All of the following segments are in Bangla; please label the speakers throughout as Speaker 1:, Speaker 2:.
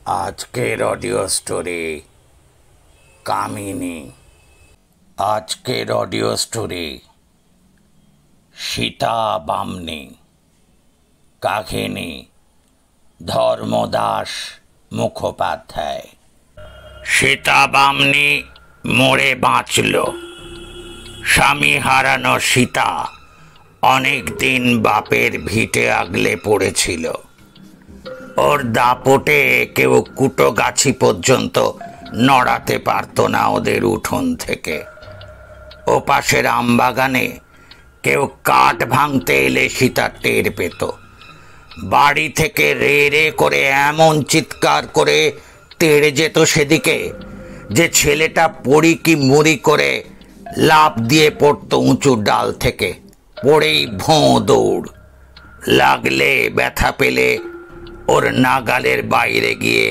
Speaker 1: আজকের অডিও স্টোরি কামিনী। আজকের অডিও স্টোরি সীতা বামনী। কাহিনী ধর্মদাস মুখোপাধ্যায়। সীতা বামনী মরে বাঁচল। স্বামী হারানো সীতা অনেক দিন বাপের ভিটে আগলে পড়েছিল। ওর দাপটে কেউ কুটো গাছি পর্যন্ত নড়াতে পারত না ওদের উঠোন থেকে। ও পাশের আমবাগানে কেউ কাঠ ভাঙতে এলে সীতা টের পেত। বাড়ি থেকে রে রে করে এমন চিৎকার করে তেড়ে যেত সেদিকে যে ছেলেটা পড়ি কি মুড়ি করে লাফ দিয়ে পড়ত উঁচু ডাল থেকে। পড়েই ভোঁ দৌড়। লাগলে ব্যথা পেলে ওর নাগালের বাইরে গিয়ে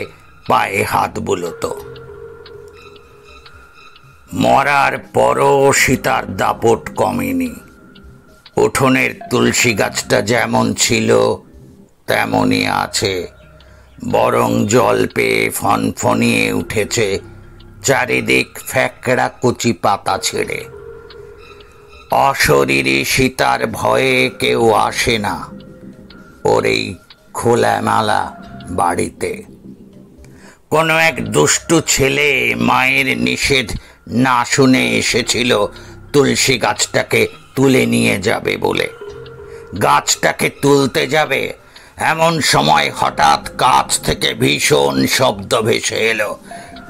Speaker 1: পায়ে হাত বুলোতো। মরার পরও সীতার দাপট কমেনি। উঠোনের তুলসী গাছটা যেমন ছিল তেমনই আছে, বরং জল পেয়ে ফনফনিয়ে উঠেছে চারিদিক ফ্যাকড়া কুচি পাতা ছেড়ে। অশরীরী সীতার ভয়ে কেউ আসে না ওর এই খোলামেলা বাড়িতে। কোনো এক দুষ্টু ছেলে মায়ের নিষেধ না শুনে এসেছিল তুলসী গাছটাকে তুলে নিয়ে যাবে বলে। গাছটাকে তুলতে যাবে এমন সময় হঠাৎ কাছ থেকে ভীষণ শব্দ ভেসে এলো,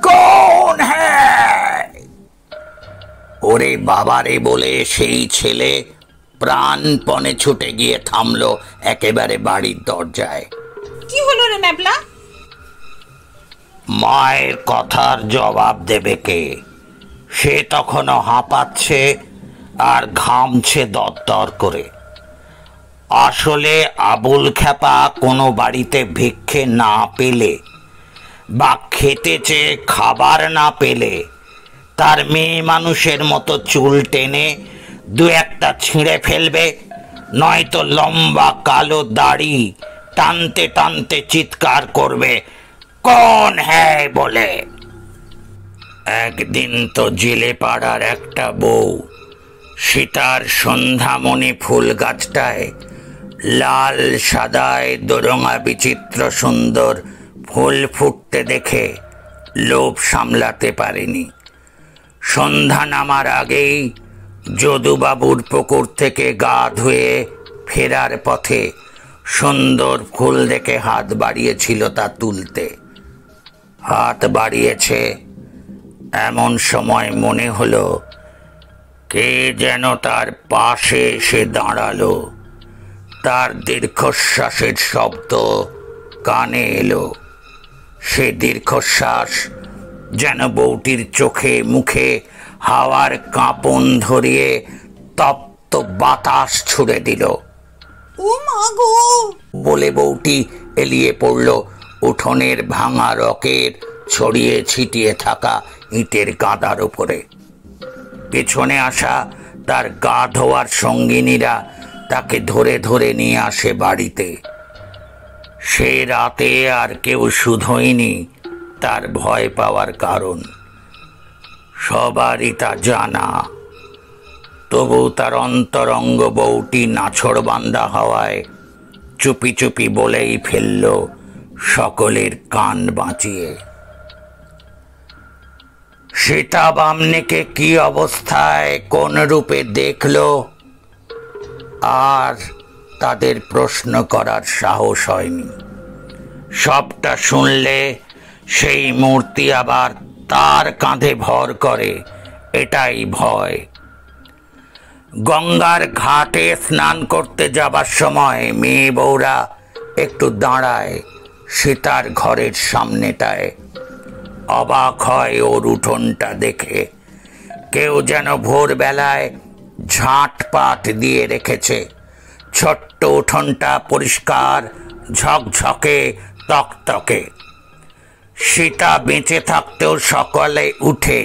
Speaker 1: কোন হ্যাঁ? ওরে বাবারে বলে সেই ছেলে প্রাণপণে ছুটে গিয়ে থামলো একেবারে বাড়ির দরজায়।
Speaker 2: কি হলো রে ন্যাবলা?
Speaker 1: মায়ের কথার জবাব দেবে কে? সে তখনও হাঁপাচ্ছে আর ঘামছে দরদর করে। আসলে আবুল খ্যাপা কোনো বাড়িতে ভিক্ষে না পেলে বা খেতে চেয়ে খাবার না পেলে তার মেয়ে মানুষের মতো চুল টেনে দু একটা ছিঁড়ে ফেলবে, নয়তো লম্বা কালো দাড়ি টানতে টানতে চিৎকার করবে, কোন হ্যাঁ বলে। একদিন তো জেলে পাড়ার একটা বউ সীতার সন্ধ্যামণি ফুল গাছটায় লাল সাদায় দোরঙা বিচিত্র সুন্দর ফুল ফুটতে দেখে লোভ সামলাতে পারেনি। সন্ধ্যা নামার আগেই যদুবাবুর পুকুর থেকে গা ধুয়ে ফেরার পথে সুন্দর ফুল দেখে হাত বাড়িয়েছিল তা তুলতে। হাত বাড়িয়েছে এমন সময় মনে হলো কে যেন তার পাশে এসে দাঁড়ালো। তার দীর্ঘশ্বাসের শব্দ কানে এলো। সে দীর্ঘশ্বাস যেন বউটির চোখে মুখে হাওয়ার কাঁপন ধরিয়ে তপ্ত বাতাস ছুড়ে দিল।
Speaker 2: ও মা গো
Speaker 1: বলে বউটি এলিয়ে পড়ল উঠোনের ভাঙা রকের ছড়িয়ে ছিটিয়ে থাকা ইটের গাদার উপরে। পেছনে আসা তার গা ধোয়ার সঙ্গিনীরা তাকে ধরে ধরে নিয়ে আসে বাড়িতে। সে রাতে আর কেউ শুধোয়নি তার ভয় পাওয়ার কারণ। সবারই তা জানা। তবু তার অন্তরঙ্গ বউটি নাছোড়বান্দা হওয়ায় চুপি চুপি বলেই ফেলল সকলের কান বাঁচিয়ে। সীতা বামনীকে কি অবস্থায় কোন রূপে দেখল আর তাদের প্রশ্ন করার সাহস হয়নি। সবটা শুনলে সেই মূর্তি আবার তার কাঁধে ভর করে, এটাই ভয়। গঙ্গার ঘাটে স্নান করতে যাবার সময় মেয়ে বউরা একটু দাঁড়ায় সীতার ঘরের সামনেটায়। অবাক হয় ওর উঠোনটা দেখে। কেউ যেন ভোরবেলায় ঝাঁটপাট দিয়ে রেখেছে। ছোট্ট উঠোনটা পরিষ্কার, ঝকঝকে, তকতকে। সীতা বেঁচে থাকতেও সকালে উঠে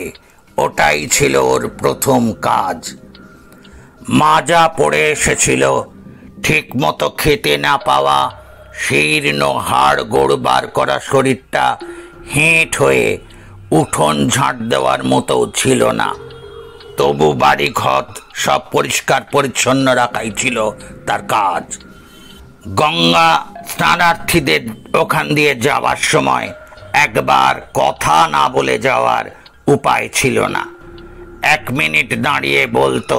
Speaker 1: ওটাই ছিল ওর প্রথম কাজ। মাজা পড়ে এসেছিল ঠিক মতো খেতে না পাওয়া শীর্ণ হাড় গোড় বার করা শরীরটা হেঁট হয়ে উঠোন ঝাঁট দেওয়ার মতো ছিল না। তবু বাড়ি ঘর সব পরিষ্কার পরিচ্ছন্ন রাখাই ছিল তার কাজ। গঙ্গা স্নানার্থীদের ওখান দিয়ে যাওয়ার সময় একবার কথা না বলে যাওয়ার উপায় ছিল না। 1 মিনিট দাঁড়িয়ে বলতো,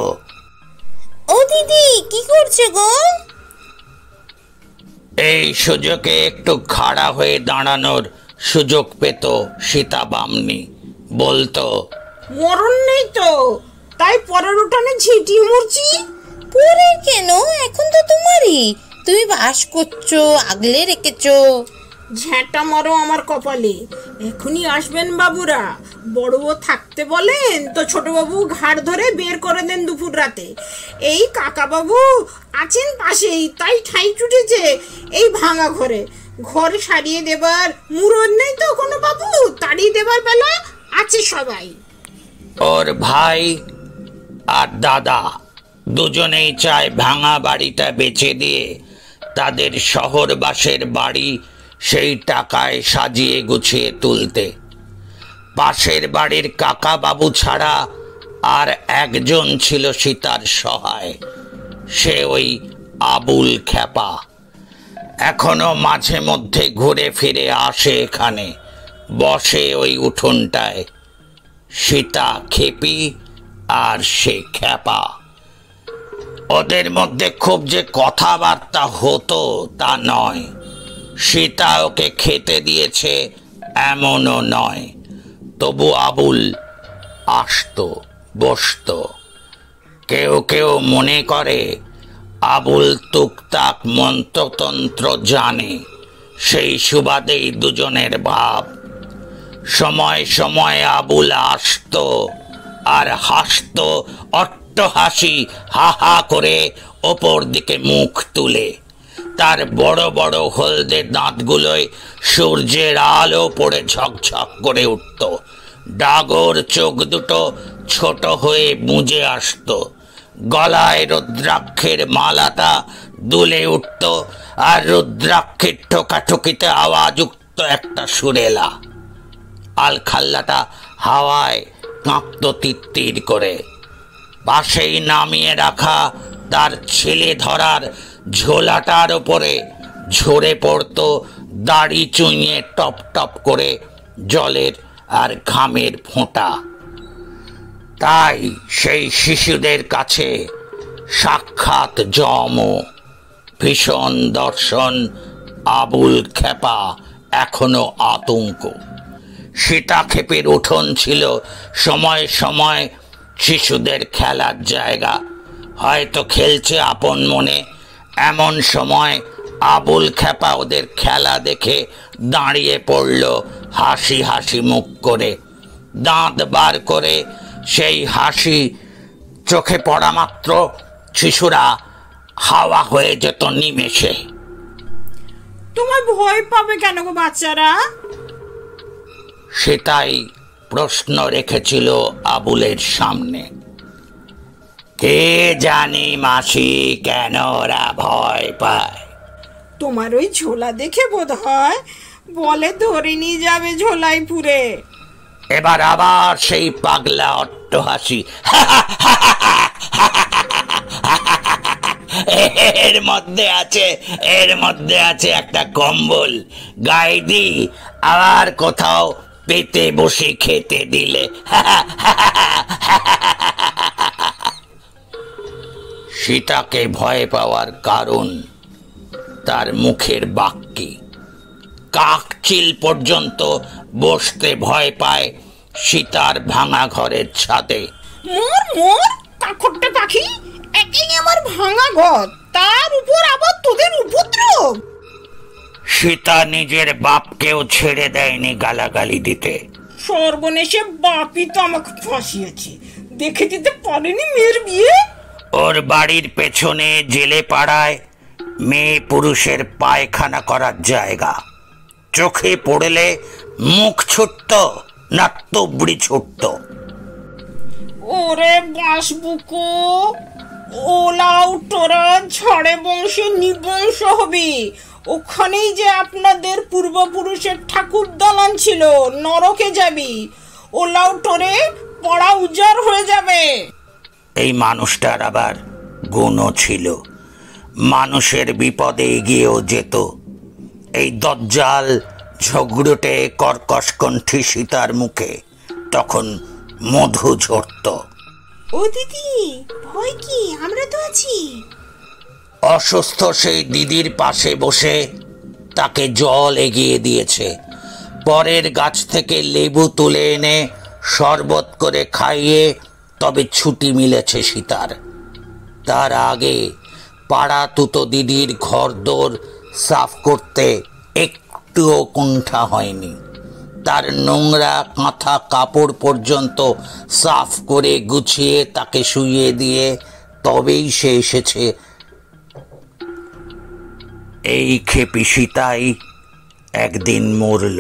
Speaker 2: ও দিদি কি করছে গো?
Speaker 1: এই সুযোগে একটু খাড়া হয়ে দাঁড়ানোর সুযোগ পেত সীতা বামনি। বলতো,
Speaker 2: মরণ নেই তো, তাই পরের উঠানে ঝিঁটিয়ে মরছি। পরের কেন, এখন তো তোমারই, তুমি বাস করছো, আগলে রেখেছো। ঝ্যাঁটা মারো আমার কপালে। এখনই আসবেন বাবুরা, বড় বউ থাকতে বলেন তো ছোট বাবু ঘাড় ধরে বের করে দেন দুপুর রাতে। এই কাকা বাবু আছেন পাশেই, তাই ঠাই ছুটেছে এই ভাঙা ঘরে। ঘর সারিয়ে দেবার মুরদ নেই তো কোনো বাবু, তাড়িয়ে দেবার বেলা আছে সবাই।
Speaker 1: ওর ভাই আর দাদা দুজনেই চায় ভাঙা বাড়িটা বেচে দিয়ে তাদের শহরবাসের বাড়ি সেই টাকায় সাজিয়ে গুছিয়ে তুলতে। পাশের বাড়ির কাকা বাবু ছাড়া আর একজন ছিল সীতার সহায়, সে ওই আবুল খেপা। এখনো মাঝে মধ্যে ঘুরে ফিরে আসে এখানে, বসে ওই উঠোনটায়। সীতা খেপি আর সে খেপা। ওদের মধ্যে খুব যে কথাবার্তা হতো তা নয়। সীতা ওকে খেতে দিয়েছে এমনও নয়। তবু আবুল আসতো, বসতো। কেউ কেউ মনে করে আবুল টুকটাক মন্ত্রতন্ত্র জানে, সেই সুবাদেই দুজনের ভাব। সময় সময় আবুল আসতো আর হাসতো অট্টহাসি, হা হা করে ওপর দিকে মুখ তুলে। তার বড় বড় হলদে দাঁতগুলোয় সূর্যের আলো পড়ে ঝকঝক করে উঠত। ডাগর চোখ দুটো ছোট হয়ে বুজে আসত। গলায় রুদ্রাক্ষের মালাটা দুলে উঠত, আর রুদ্রাক্ষের ঠোকাঠুকিতে আওয়াজ উঠত একটা সুরেলা। আলখাল্লাটা হাওয়ায় কাঁপত তিত্তির করে। পাশেই নামিয়ে রাখা তার ছেলে ধরার ঝোলাটার ওপরে ঝরে পড়ত দাড়ি চুইয়ে টপ টপ করে জলের আর ঘামের ফোঁটা। তাই সেই শিশুদের কাছে সাক্ষাৎ যম, ভীষণ দর্শন আবুল খেপা এখনো আতঙ্ক। সীতা খেপের উঠোন ছিল সময় সময় শিশুদের খেলার জায়গা। হয়তো খেলছে আপন মনে, এমন সময় আবুল খেপা ওদের খেলা দেখে দাঁড়িয়ে পড়ল হাসি হাসি মুখ করে। দাঁত বার করে সেই হাসি চোখে পড়া মাত্র শিশুরা হাওয়া হয়ে যেত নিমেষে।
Speaker 2: তোমার ভয় পাবে কেন গো বাচ্চারা?
Speaker 1: সেটাই প্রশ্ন রেখেছিল আবুলের সামনে। কে জানি মাসি, কেন ওরা ভয় পায়?
Speaker 2: তোমার ওই ঝোলা দেখে বোধ হয় বলে ধরে নিয়ে যাবে ঝোলায় পুরে।
Speaker 1: এবার আবার সেই পাগলা অট্টহাসি। এর মধ্যে আছে একটা কম্বল, গায়ে দি আবার কোথাও পেতে বসে খেতে দিলে। সীতাকে ভয় পাওয়ার কারণ তার মুখের বাক্যে। কাকচিল পর্যন্ত বসতে ভয় পায় সীতার ভাঙা ঘরের ছাদে।
Speaker 2: মোর মোর কাকড়টা পাখি, একই আমার ভাঙা ঘর, তার উপর আবার তোদের উপদ্রব।
Speaker 1: সীতা নিজের বাপকেও ছেড়ে দেয়নি গালাগালি দিতে।
Speaker 2: সর্বনেশে বাপই তো আমাকে ফাঁসিয়েছে, দেখে দিতে পারেনি মেয়ের বিয়ে।
Speaker 1: ওর বাড়ির পেছনে জেলে পাড়ায় মেয়ে পুরুষের পায়খানা করার জায়গা। চোখে পড়লে মুখ ছুটত না তুবড়ি ছুটত।
Speaker 2: ওরে বাঁশবুকো, ওলাও তোরা ঝড়ে বংশে নিবংশ হবে। ওখানেই যে আপনাদের পূর্বপুরুষের ঠাকুর দালান ছিল, নরকে যাবি। ওলাও তোরে পড়া উজাড় হয়ে যাবে।
Speaker 1: এই মানুষটার আবার গুণও ছিল, মানুষের বিপদে এগিয়েও যেত। এই দজ্জাল ঝগড়ুটে কর্কশ কণ্ঠী সীতার মুখে তখন মধু ঝরত।
Speaker 2: ও দিদি, ভয় কি? আমরা তো আছি।
Speaker 1: অসুস্থ সেই দিদির পাশে বসে তাকে জল এগিয়ে দিয়েছে, পরের গাছ থেকে লেবু তুলে এনে শরবত করে খাইয়ে তবে ছুটি মিলেছে সীতার। তার আগে পাড়া তুতো দিদির ঘরদোর সাফ করতে একটুও কুণ্ঠা হয়নি। তার নোংরা কাঁথা কাপড় পর্যন্ত সাফ করে গুছিয়ে তাকে শুইয়ে দিয়ে তবেই সে এসেছে। এই খেপি সীতাই একদিন মরল,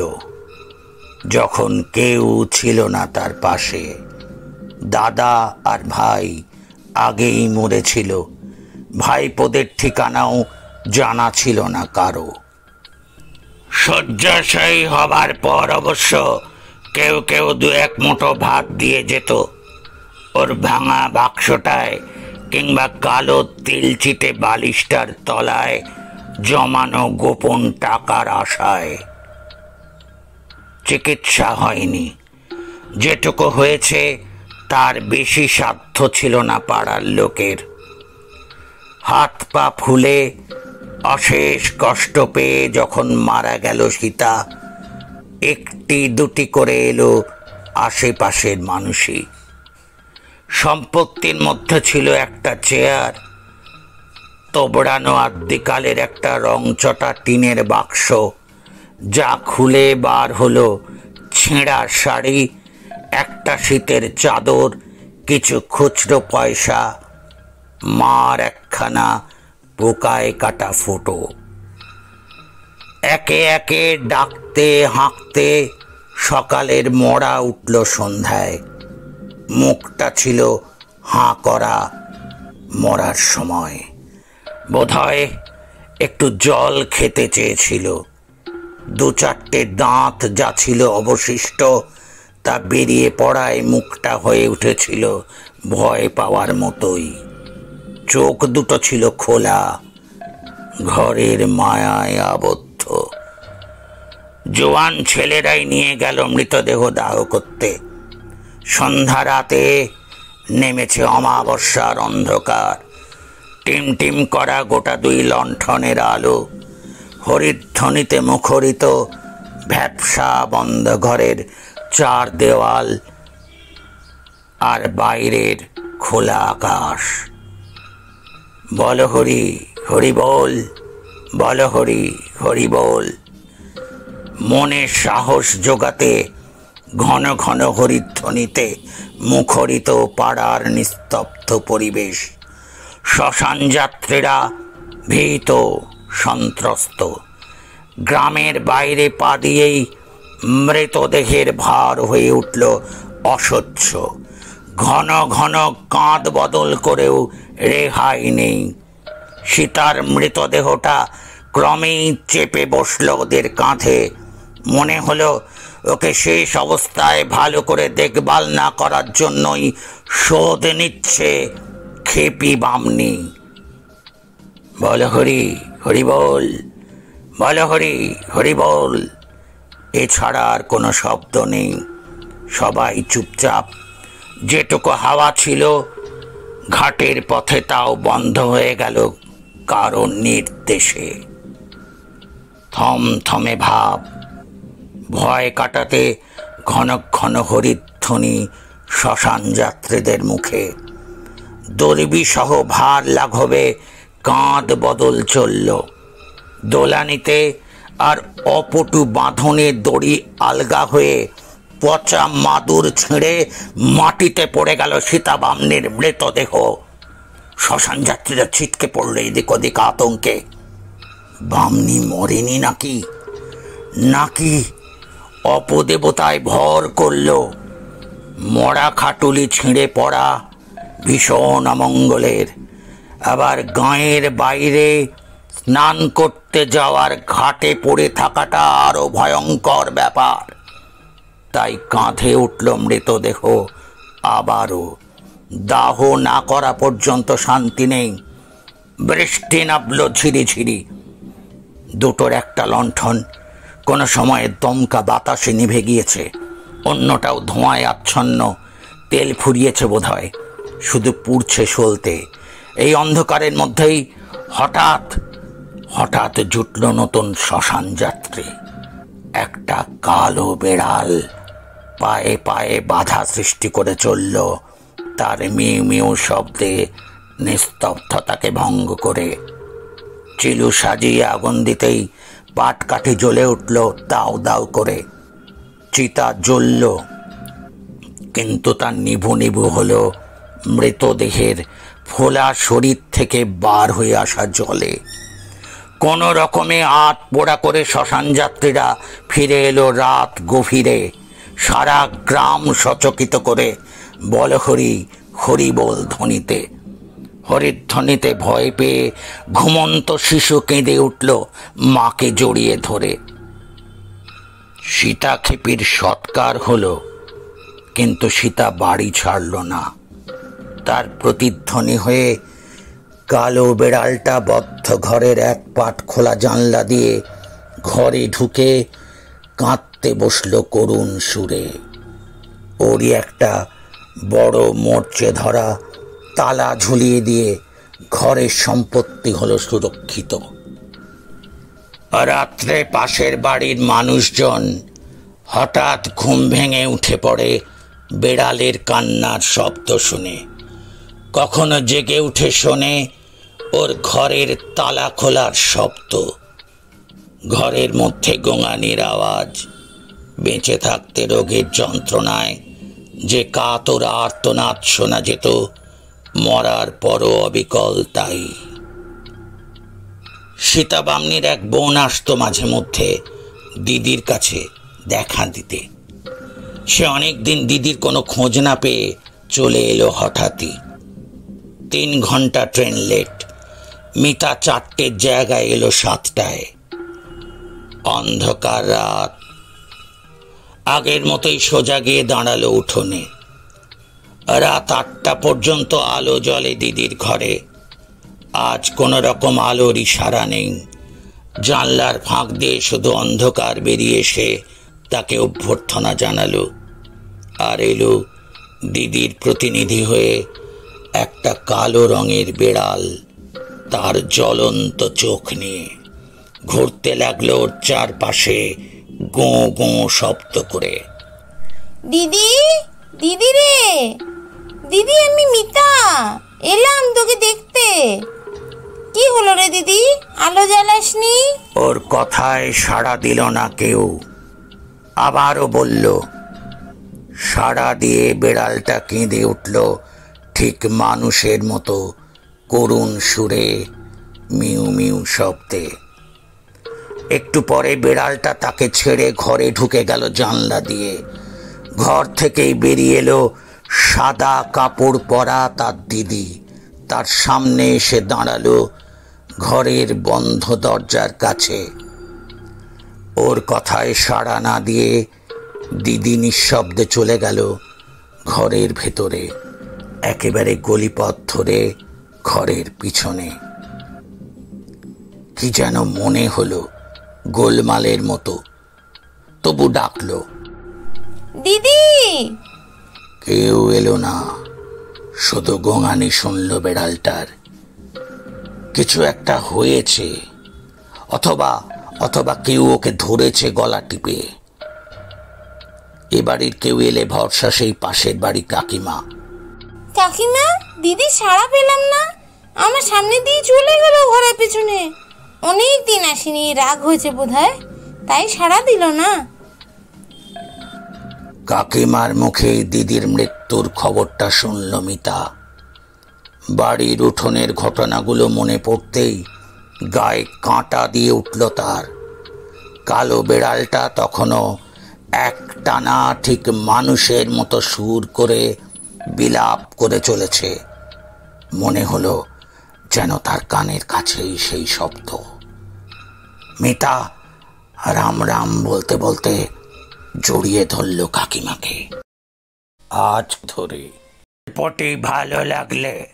Speaker 1: যখন কেউ ছিল না তার পাশে। দাদা আর ভাই আগেই মরেছিল, ভাইপোদের ঠিকানাও জানা ছিল না কারো। শয্যাশায়ী হবার পর অবশ্য কেউ কেউ দু এক মুঠো ভাত দিয়ে যেত ওর ভাঙা বাক্সটায়, কিংবা কালো তিলচিটে বালিশটার তলায় জমানো গোপন টাকার আশায়। চিকিৎসা হয়নি, যেটুকু হয়েছে তার বেশি সাধ্য ছিল না পাড়ার লোকের। হাত পা ফুলে অশেষ কষ্ট পেয়ে যখন মারা গেল সীতা, একটি দুটি করে এলো আশেপাশের মানুষই। সম্পত্তির মধ্যে ছিল একটা চেয়ার, তোবড়ানো আদ্যিকালের একটা রংচটা টিনের বাক্স, যা খুলে বার হলো ছেঁড়া শাড়ি, একটা শীতের চাদর, কিছু খুচরো পয়সা, মার একখানা পোকায় কাটা ফটো। একে একে ডাকতে হাঁকতে সকালের মরা উঠল সন্ধ্যায়। মুখটা ছিল হাঁ করা মরার সময়। বোধহয় একটু জল খেতে চেয়েছিল। দু চারটে দাঁত যা ছিল অবশিষ্ট তা বেরিয়ে পড়ায় মুখটা হয়ে উঠেছিল ভয় পাওয়ার মতোই। চোখ দুটো ছিল খোলা, ঘরের মায়ায় আবদ্ধ। জোয়ান ছেলেরাই নিয়ে গেল মৃতদেহ দাহ করতে। সন্ধ্যা রাতে নেমেছে অমাবস্যার অন্ধকার। টিম টিম করা গোটা দুই লণ্ঠনের আলো, হরিধ্বনিতে মুখরিত ভ্যাপসা বন্ধ ঘরের চার দেওয়াল আর বাইরের খোলা আকাশ। বল হরি হরি বল, বল হরি হরি বল। মনে সাহস জোগাতে ঘন ঘন হরিধ্বনিতে মুখরিত পাড়ার নিস্তব্ধ পরিবেশ। শ্মশান যাত্রীরা ভীত সন্ত্রস্ত। গ্রামের বাইরে পা দিয়েই মৃতদেহের ভার হয়ে উঠল অসহ্য। ঘন ঘন কাঁধ বদল করেও রেহাই নেই। সীতার মৃতদেহটা ক্রমেই চেপে বসল ওদের কাঁধে। মনে হলো ওকে শেষ অবস্থায় ভালো করে দেখভাল না করার জন্যই শোধ নিচ্ছে খেপি বামনি। বল হরি হরি বল, বল হরি হরি বল। এছাড়া আর কোনো শব্দ নেই। সবাই চুপচাপ। যেটুকু হাওয়া ছিল ঘাটের পথে তাও বন্ধ হয়ে গেল কারো নির্দেশে। থমথমে ভাব। ভয় কাটাতে ঘন ঘন হরিধ্বনি শ্মশান যাত্রীদের মুখে। দর্বিসহ ভার লাঘবে কাঁধ বদল চলল। দোলানিতে আর অপটু বাঁধনে দড়ি আলগা হয়ে পচা মাদুর ছিঁড়ে মাটিতে পড়ে গেল সীতা বামনির মৃতদেহ। শ্মশান যাত্রীরা ছিটকে পড়ল এদিক ওদিক আতঙ্কে। বামনি মরেনি নাকি, নাকি অপদেবতায় ভর করল? মরা খাটুলি ছিঁড়ে পড়া ভীষণ অমঙ্গলের। আবার গাঁয়ের বাইরে স্নান করতে যাওয়ার ঘাটে পড়ে থাকাটা আরো ভয়ঙ্কর ব্যাপার। তাই কাঁধে উঠল মৃতদেহ আবারও। দাহ না করা পর্যন্ত শান্তি নেই। বৃষ্টি নামল ঝিরিঝিরি। দুটোর একটা লণ্ঠন কোনো সময়ে দমকা বাতাসে নিভে গিয়েছে, অন্যটাও ধোঁয়ায় আচ্ছন্ন। তেল ফুরিয়েছে বোধহয়, শুধু পুড়ছে সলতে। এই অন্ধকারের মধ্যেই হঠাৎ হঠাৎ জুটল নতুন শ্মশান যাত্রী। একটা কালো বেড়াল পায়ে পায়ে বাধা সৃষ্টি করে চলল, তার মিউ মিউ শব্দে নিস্তব্ধতাকে ভঙ্গ করে। চিলু সাজিয়ে আগুন দিতেই পাটকাঠি জ্বলে উঠল দাউ দাউ করে। চিতা জ্বলল, কিন্তু তার নিভু নিভু হলো মৃতদেহের ফোলা শরীর থেকে বার হয়ে আসা জলে। কোনো রকমে আত পোড়া করে শ্মশান যাত্রীরা ফিরে এলো রাত গভীরে, সারা গ্রাম সচকিত করে বল হরি হরি বল ধ্বনিতে। হরিধ্বনিতে ভয় পেয়ে ঘুমন্ত শিশু কেঁদে উঠল মাকে জড়িয়ে ধরে। সীতা খেপির সৎকার হলো, কিন্তু সীতা বাড়ি ছাড়ল না। তার প্রতিধ্বনি হয়ে কালো বেড়ালটা বদ্ধ ঘরের এক পাট খোলা জানলা দিয়ে ঘরে ঢুকে কাঁদতে বসল করুণ সুরে। ওরই একটা বড় মোর্চে ধরা তালা ঝুলিয়ে দিয়ে ঘরের সম্পত্তি হলো সুরক্ষিত। রাত্রে পাশের বাড়ির মানুষজন হঠাৎ ঘুম ভেঙে উঠে পড়ে বেড়ালের কান্নার শব্দ শুনে। কখনো জেগে উঠে শোনে ওর ঘরের তালা খোলার শব্দ, ঘরের মধ্যে গোঙানির আওয়াজ। বেঁচে থাকতে রোগের যন্ত্রণায় যে কাতর আর্তনাদ শোনা যেত, মরার পরও অবিকল তাই। সীতা বামনির এক বোন আসতো মাঝে মধ্যে দিদির কাছে দেখা দিতে। সে অনেকদিন দিদির কোনো খোঁজ না পেয়ে চলে এলো হঠাৎই। 3 ঘন্টা ট্রেন লেট। মিতা 4টের জায়গায় এলো 7টায়। অন্ধকার রাত। আগের মতোই সোজা গিয়ে দাঁড়ালো উঠোনে। রাত 8টা পর্যন্ত আলো জ্বলে দিদির ঘরে। আজ কোনো রকম আলোর ইশারা নেই। জানলার ফাঁক দিয়ে শুধু অন্ধকার বেরিয়ে এসে তাকে অভ্যর্থনা জানালো। আর এলো দিদির প্রতিনিধি হয়ে একটা কালো রঙের বেড়াল, তার জ্বলন্ত চোখ নিয়ে। ঘুরতে লাগলো ওর চারপাশে গোঁ গোঁ শব্দ করে।
Speaker 2: দিদি, দিদি রে, দিদি আমি মিতা, এলাম তোকে দেখতে। কি হলো রে দিদি, আলো জ্বালাসনি?
Speaker 1: ওর কথায় সাড়া দিল না কেউ। আবারও বলল। সাড়া দিয়ে বেড়ালটা কেঁদে উঠল ঠিক মানুষের মতো, করুণ সুরে, মিউ মিউ শব্দে। একটু পরে বেড়ালটা তাকে ছেড়ে ঘরে ঢুকে গেল জানলা দিয়ে। ঘর থেকেই বেরিয়ে এলো সাদা কাপড় পরা তার দিদি। তার সামনে এসে দাঁড়ালো ঘরের বন্ধ দরজার কাছে। ওর কথায় সাড়া না দিয়ে দিদি নিঃশব্দে চলে গেল ঘরের ভেতরে, একেবারে গলিপথ ধরে ঘরের পিছনে। কি যেন মনে হলো গোলমালের মতো, তবু ডাকলো,
Speaker 2: দিদি।
Speaker 1: কেউ এলো না, শুধু গোঙানি শুনল বেড়ালটার। কিছু একটা হয়েছে, অথবা অথবা কেউ ওকে ধরেছে গলা টিপে। এ বাড়ির কেউ এলে ভরসা সেই পাশের বাড়ি কাকিমা।
Speaker 2: কাকিমা, দিদি সাড়া পেলাম না, আমার সামনে দিয়ে চলে গেল ঘরের পেছনে। অনেক দিন আসেনি, রাগ হয়েছে বোধহয়, তাই সাড়া দিল না।
Speaker 1: কাকিমার মুখে দিদির মৃত্যুর খবরটা শুনল মিতা। বাড়ির উঠোনের ঘটনাগুলো মনে পড়তেই গায়ে কাঁটা দিয়ে উঠল তার। কালো বেড়ালটা তখনও একটানা ঠিক মানুষের মতো সুর করে বিলাপ করে চলেছে। মনে হলো যেন তার কানের কাছেই সেই শব্দ। মিতা রাম রাম বলতে বলতে জড়িয়ে ধরল কাকিমাকে। আজ ধরে গল্পটি ভালো লাগলে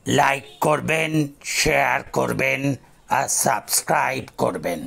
Speaker 1: লাইক করবেন, শেয়ার করবেন আর সাবস্ক্রাইব করবেন।